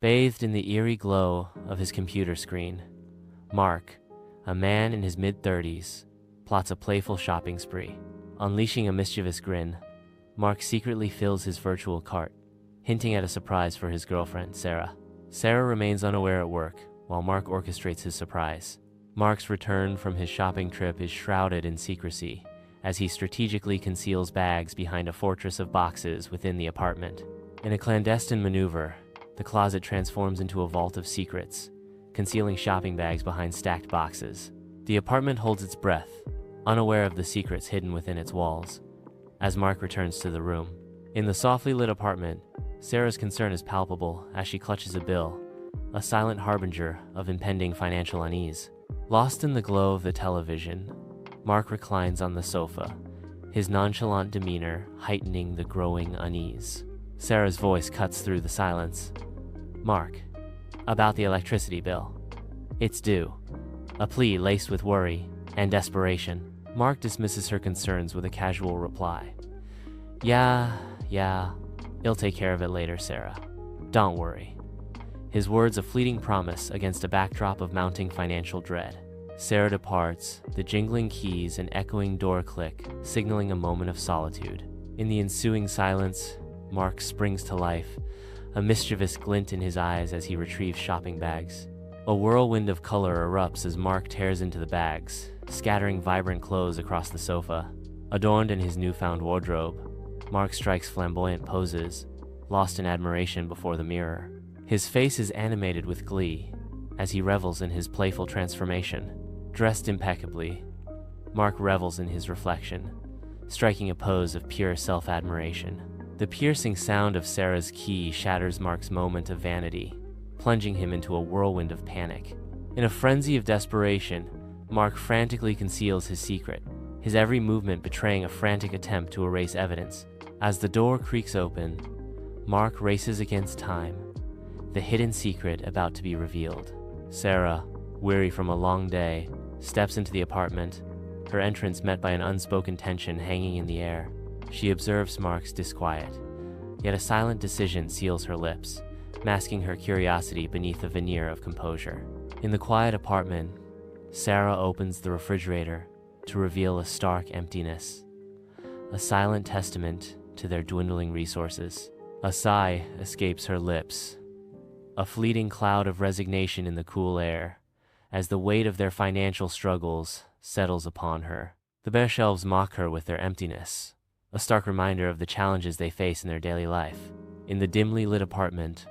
Bathed in the eerie glow of his computer screen, Mark, a man in his mid-30s, plots a playful shopping spree. Unleashing a mischievous grin, Mark secretly fills his virtual cart, hinting at a surprise for his girlfriend, Sarah. Sarah remains unaware at work, while Mark orchestrates his surprise. Mark's return from his shopping trip is shrouded in secrecy, as he strategically conceals bags behind a fortress of boxes within the apartment. In a clandestine maneuver, the closet transforms into a vault of secrets, concealing shopping bags behind stacked boxes. The apartment holds its breath, unaware of the secrets hidden within its walls, as Mark returns to the room. In the softly lit apartment, Sarah's concern is palpable as she clutches a bill, a silent harbinger of impending financial unease. Lost in the glow of the television, Mark reclines on the sofa, his nonchalant demeanor heightening the growing unease. Sarah's voice cuts through the silence. "Mark, about the electricity bill. It's due." A plea laced with worry and desperation. Mark dismisses her concerns with a casual reply. Yeah, I'll take care of it later, Sarah. Don't worry." His words a fleeting promise against a backdrop of mounting financial dread. Sarah departs, the jingling keys and echoing door click, signaling a moment of solitude. In the ensuing silence, Mark springs to life, a mischievous glint in his eyes as he retrieves shopping bags. A whirlwind of color erupts as Mark tears into the bags, scattering vibrant clothes across the sofa. Adorned in his newfound wardrobe, Mark strikes flamboyant poses, lost in admiration before the mirror. His face is animated with glee as he revels in his playful transformation. Dressed impeccably, Mark revels in his reflection, striking a pose of pure self-admiration. The piercing sound of Sarah's key shatters Mark's moment of vanity, plunging him into a whirlwind of panic. In a frenzy of desperation, Mark frantically conceals his secret, his every movement betraying a frantic attempt to erase evidence. As the door creaks open, Mark races against time, the hidden secret about to be revealed. Sarah, weary from a long day, steps into the apartment, her entrance met by an unspoken tension hanging in the air. She observes Mark's disquiet, yet a silent decision seals her lips, masking her curiosity beneath a veneer of composure. In the quiet apartment, Sarah opens the refrigerator to reveal a stark emptiness, a silent testament to their dwindling resources. A sigh escapes her lips, a fleeting cloud of resignation in the cool air, as the weight of their financial struggles settles upon her. The bare shelves mock her with their emptiness, a stark reminder of the challenges they face in their daily life. In the dimly lit apartment,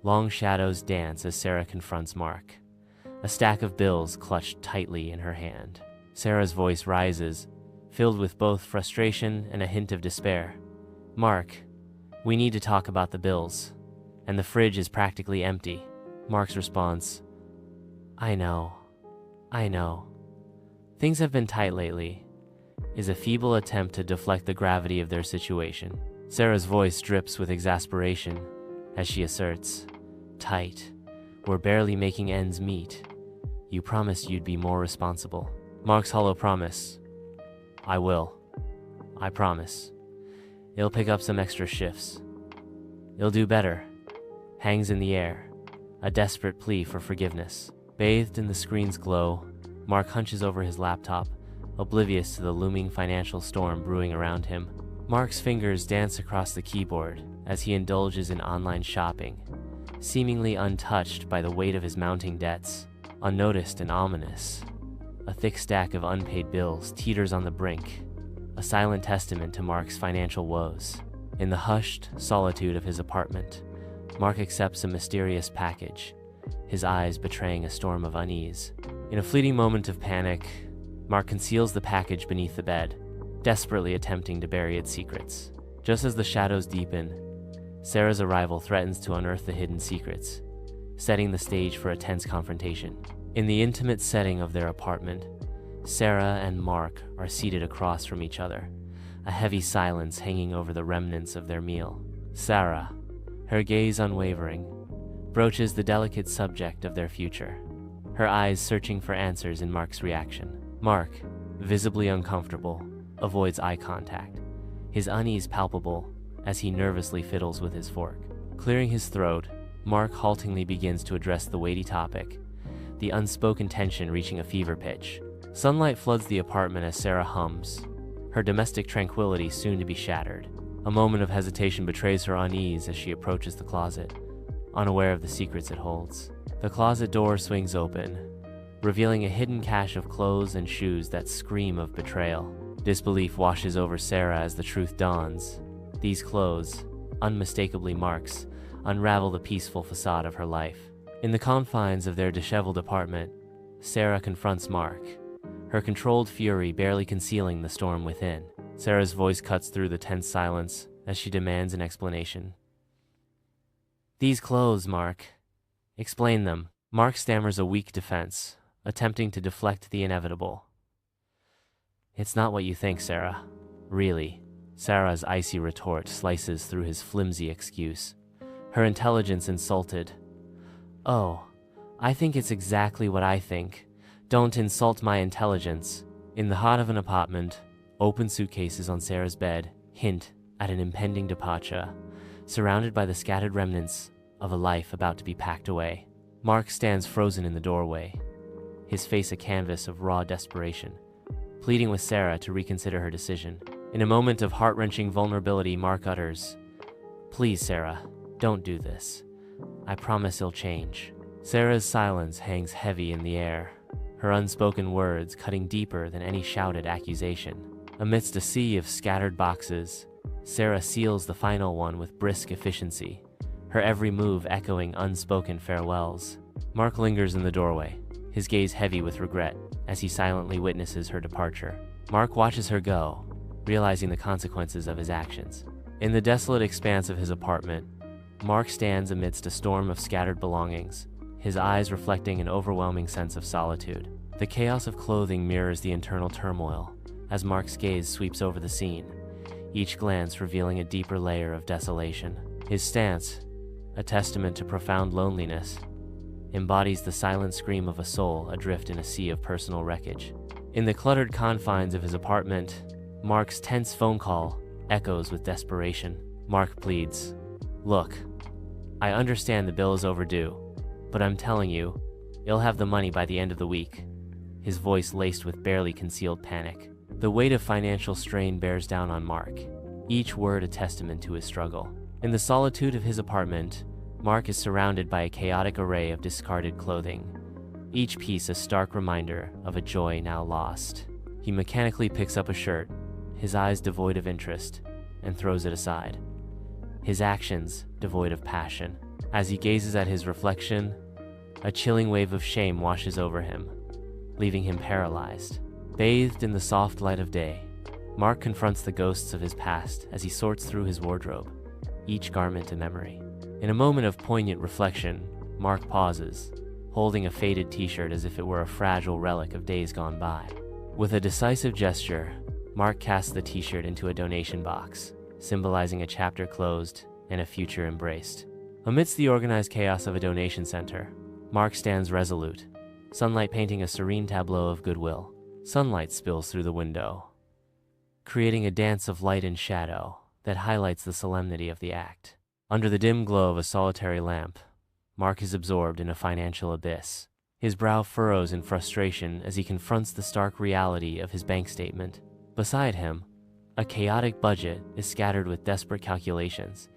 long shadows dance as Sarah confronts Mark, a stack of bills clutched tightly in her hand. Sarah's voice rises, filled with both frustration and a hint of despair. "Mark, we need to talk about the bills, and the fridge is practically empty." Mark's response, I know. Things have been tight lately," is a feeble attempt to deflect the gravity of their situation. Sarah's voice drips with exasperation as she asserts, "Tight. We're barely making ends meet. You promised you'd be more responsible." Mark's hollow promise, "I will. I promise. You'll pick up some extra shifts. You'll do better," hangs in the air, a desperate plea for forgiveness. Bathed in the screen's glow, Mark hunches over his laptop, oblivious to the looming financial storm brewing around him. Mark's fingers dance across the keyboard as he indulges in online shopping, seemingly untouched by the weight of his mounting debts. Unnoticed and ominous, a thick stack of unpaid bills teeters on the brink, a silent testament to Mark's financial woes. In the hushed solitude of his apartment, Mark accepts a mysterious package, his eyes betraying a storm of unease. In a fleeting moment of panic, Mark conceals the package beneath the bed, desperately attempting to bury its secrets. Just as the shadows deepen, Sarah's arrival threatens to unearth the hidden secrets, setting the stage for a tense confrontation. In the intimate setting of their apartment, Sarah and Mark are seated across from each other, a heavy silence hanging over the remnants of their meal. Sarah, her gaze unwavering, broaches the delicate subject of their future, her eyes searching for answers in Mark's reaction. Mark, visibly uncomfortable, avoids eye contact, his unease palpable as he nervously fiddles with his fork. Clearing his throat, Mark haltingly begins to address the weighty topic, the unspoken tension reaching a fever pitch. Sunlight floods the apartment as Sarah hums, her domestic tranquility soon to be shattered. A moment of hesitation betrays her unease as she approaches the closet, unaware of the secrets it holds. The closet door swings open, revealing a hidden cache of clothes and shoes that scream of betrayal. Disbelief washes over Sarah as the truth dawns. These clothes, unmistakably Mark's, unravel the peaceful facade of her life. In the confines of their disheveled apartment, Sarah confronts Mark, her controlled fury barely concealing the storm within. Sarah's voice cuts through the tense silence as she demands an explanation. "These clothes, Mark. Explain them." Mark stammers a weak defense, attempting to deflect the inevitable. "It's not what you think, Sarah. Really." Sarah's icy retort slices through his flimsy excuse, her intelligence insulted. "Oh, I think it's exactly what I think. Don't insult my intelligence." In the heart of an apartment, open suitcases on Sarah's bed hint at an impending departure, surrounded by the scattered remnants of a life about to be packed away. Mark stands frozen in the doorway, his face a canvas of raw desperation, pleading with Sarah to reconsider her decision. In a moment of heart-wrenching vulnerability, Mark utters, "Please, Sarah, don't do this. I promise it'll change." Sarah's silence hangs heavy in the air, her unspoken words cutting deeper than any shouted accusation. Amidst a sea of scattered boxes, Sarah seals the final one with brisk efficiency, her every move echoing unspoken farewells. Mark lingers in the doorway, his gaze heavy with regret as he silently witnesses her departure. Mark watches her go, realizing the consequences of his actions. In the desolate expanse of his apartment, Mark stands amidst a storm of scattered belongings, his eyes reflecting an overwhelming sense of solitude. The chaos of clothing mirrors the internal turmoil as Mark's gaze sweeps over the scene, each glance revealing a deeper layer of desolation. His stance, a testament to profound loneliness, embodies the silent scream of a soul adrift in a sea of personal wreckage. In the cluttered confines of his apartment, Mark's tense phone call echoes with desperation. Mark pleads, "Look, I understand the bill is overdue, but I'm telling you, you'll have the money by the end of the week," his voice laced with barely concealed panic. The weight of financial strain bears down on Mark, each word a testament to his struggle. In the solitude of his apartment, Mark is surrounded by a chaotic array of discarded clothing, each piece a stark reminder of a joy now lost. He mechanically picks up a shirt, his eyes devoid of interest, and throws it aside, his actions devoid of passion. As he gazes at his reflection, a chilling wave of shame washes over him, leaving him paralyzed. Bathed in the soft light of day, Mark confronts the ghosts of his past as he sorts through his wardrobe, each garment a memory. In a moment of poignant reflection, Mark pauses, holding a faded t-shirt as if it were a fragile relic of days gone by. With a decisive gesture, Mark casts the t-shirt into a donation box, symbolizing a chapter closed and a future embraced. Amidst the organized chaos of a donation center, Mark stands resolute, sunlight painting a serene tableau of goodwill. Sunlight spills through the window, creating a dance of light and shadow that highlights the solemnity of the act. Under the dim glow of a solitary lamp, Mark is absorbed in a financial abyss. His brow furrows in frustration as he confronts the stark reality of his bank statement. Beside him, a chaotic budget is scattered with desperate calculations,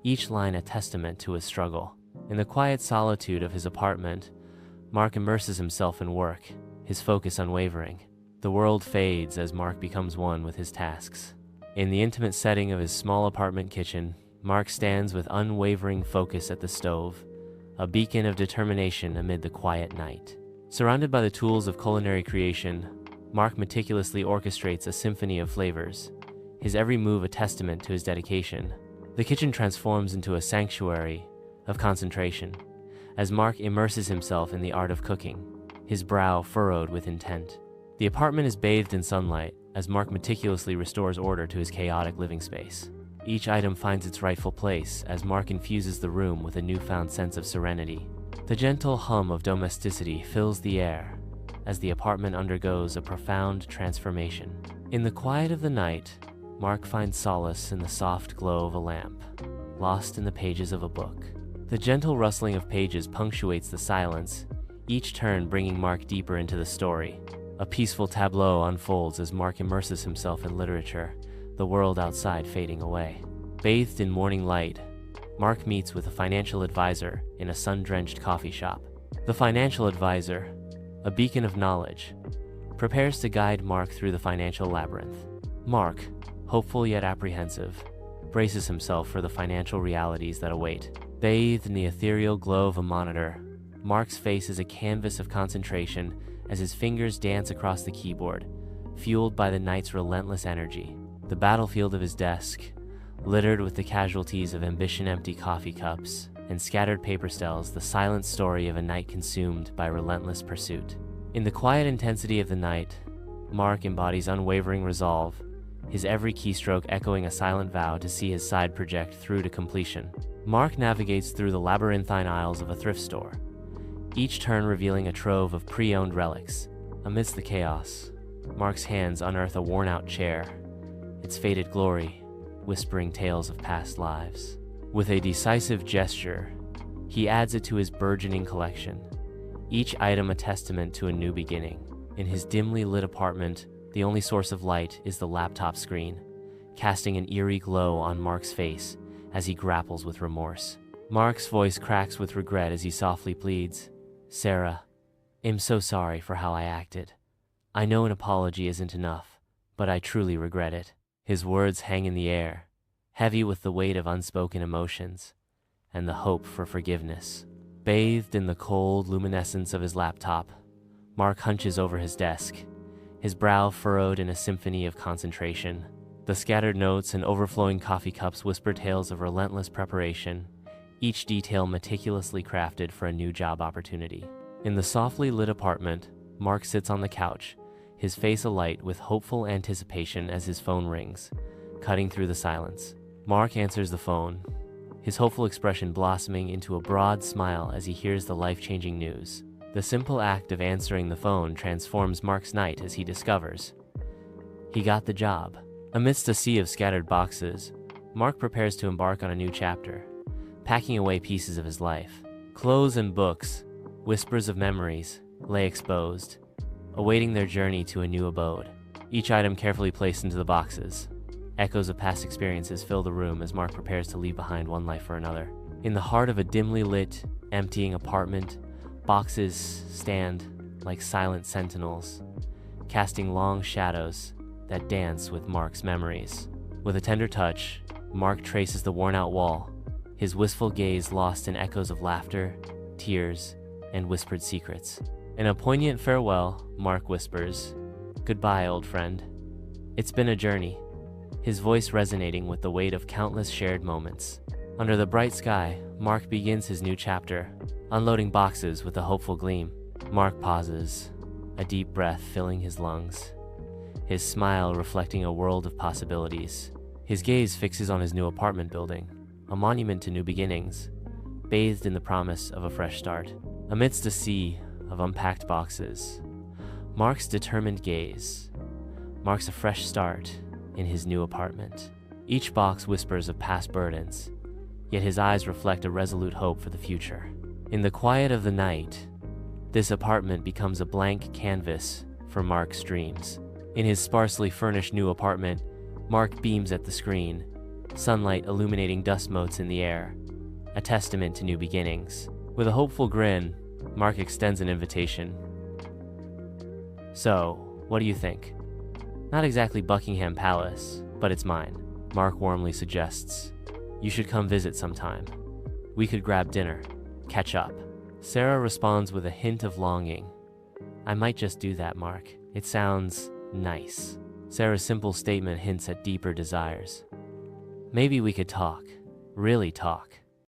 each line a testament to his struggle. In the quiet solitude of his apartment, Mark immerses himself in work, his focus unwavering. The world fades as Mark becomes one with his tasks. In the intimate setting of his small apartment kitchen, Mark stands with unwavering focus at the stove, a beacon of determination amid the quiet night. Surrounded by the tools of culinary creation, Mark meticulously orchestrates a symphony of flavors, his every move a testament to his dedication. The kitchen transforms into a sanctuary of concentration as Mark immerses himself in the art of cooking, his brow furrowed with intent. The apartment is bathed in sunlight as Mark meticulously restores order to his chaotic living space. Each item finds its rightful place as Mark infuses the room with a newfound sense of serenity. The gentle hum of domesticity fills the air as the apartment undergoes a profound transformation. In the quiet of the night, Mark finds solace in the soft glow of a lamp, lost in the pages of a book. The gentle rustling of pages punctuates the silence, each turn bringing Mark deeper into the story. A peaceful tableau unfolds as Mark immerses himself in literature, the world outside fading away. Bathed in morning light, Mark meets with a financial advisor in a sun-drenched coffee shop. The financial advisor, a beacon of knowledge, prepares to guide Mark through the financial labyrinth. Mark, hopeful yet apprehensive, braces himself for the financial realities that await. Bathed in the ethereal glow of a monitor, Mark's face is a canvas of concentration as his fingers dance across the keyboard, fueled by the night's relentless energy. The battlefield of his desk, littered with the casualties of ambition-empty coffee cups and scattered paper stels, the silent story of a night consumed by relentless pursuit. In the quiet intensity of the night, Mark embodies unwavering resolve, his every keystroke echoing a silent vow to see his side project through to completion. Mark navigates through the labyrinthine aisles of a thrift store, each turn revealing a trove of pre-owned relics. Amidst the chaos, Mark's hands unearth a worn-out chair, its faded glory whispering tales of past lives. With a decisive gesture, he adds it to his burgeoning collection, each item a testament to a new beginning. In his dimly lit apartment, the only source of light is the laptop screen, casting an eerie glow on Mark's face as he grapples with remorse. Mark's voice cracks with regret as he softly pleads, "Sarah, I'm so sorry for how I acted. I know an apology isn't enough, but I truly regret it." His words hang in the air, heavy with the weight of unspoken emotions and the hope for forgiveness. Bathed in the cold luminescence of his laptop, Mark hunches over his desk, his brow furrowed in a symphony of concentration. The scattered notes and overflowing coffee cups whisper tales of relentless preparation, each detail meticulously crafted for a new job opportunity. In the softly lit apartment, Mark sits on the couch, his face alight with hopeful anticipation as his phone rings, cutting through the silence. Mark answers the phone, his hopeful expression blossoming into a broad smile as he hears the life-changing news. The simple act of answering the phone transforms Mark's night as he discovers he got the job. Amidst a sea of scattered boxes, Mark prepares to embark on a new chapter, packing away pieces of his life. Clothes and books, whispers of memories, lay exposed, awaiting their journey to a new abode. Each item carefully placed into the boxes. Echoes of past experiences fill the room as Mark prepares to leave behind one life for another. In the heart of a dimly lit, emptying apartment, boxes stand like silent sentinels, casting long shadows that dance with Mark's memories. With a tender touch, Mark traces the worn-out wall, his wistful gaze lost in echoes of laughter, tears, and whispered secrets. In a poignant farewell, Mark whispers, "Goodbye, old friend. It's been a journey," his voice resonating with the weight of countless shared moments. Under the bright sky, Mark begins his new chapter, unloading boxes with a hopeful gleam. Mark pauses, a deep breath filling his lungs, his smile reflecting a world of possibilities. His gaze fixes on his new apartment building, a monument to new beginnings, bathed in the promise of a fresh start. Amidst a sea of unpacked boxes, Mark's determined gaze marks a fresh start in his new apartment. Each box whispers of past burdens, yet his eyes reflect a resolute hope for the future. In the quiet of the night, this apartment becomes a blank canvas for Mark's dreams. In his sparsely furnished new apartment, Mark beams at the screen, sunlight illuminating dust motes in the air, a testament to new beginnings. With a hopeful grin, Mark extends an invitation. "So, what do you think? Not exactly Buckingham Palace, but it's mine," Mark warmly suggests. "You should come visit sometime. We could grab dinner, catch up." Sarah responds with a hint of longing. "I might just do that, Mark. It sounds nice." Sarah's simple statement hints at deeper desires. "Maybe we could talk, really talk."